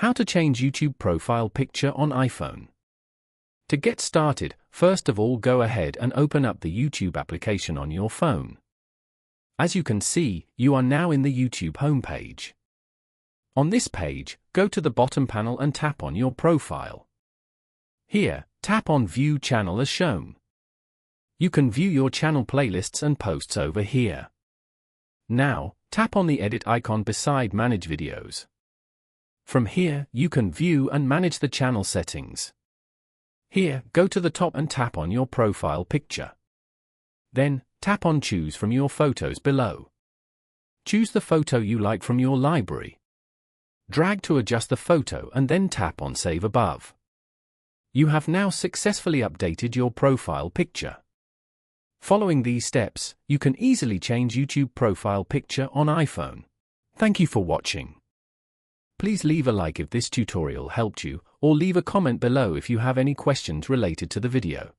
How to change YouTube profile picture on iPhone. To get started, first of all go ahead and open up the YouTube application on your phone. As you can see, you are now in the YouTube homepage. On this page, go to the bottom panel and tap on your profile. Here, tap on View Channel as shown. You can view your channel playlists and posts over here. Now, tap on the edit icon beside Manage Videos. From here, you can view and manage the channel settings. Here, go to the top and tap on your profile picture. Then, tap on Choose from your photos below. Choose the photo you like from your library. Drag to adjust the photo and then tap on Save above. You have now successfully updated your profile picture. Following these steps, you can easily change YouTube profile picture on iPhone. Thank you for watching. Please leave a like if this tutorial helped you, or leave a comment below if you have any questions related to the video.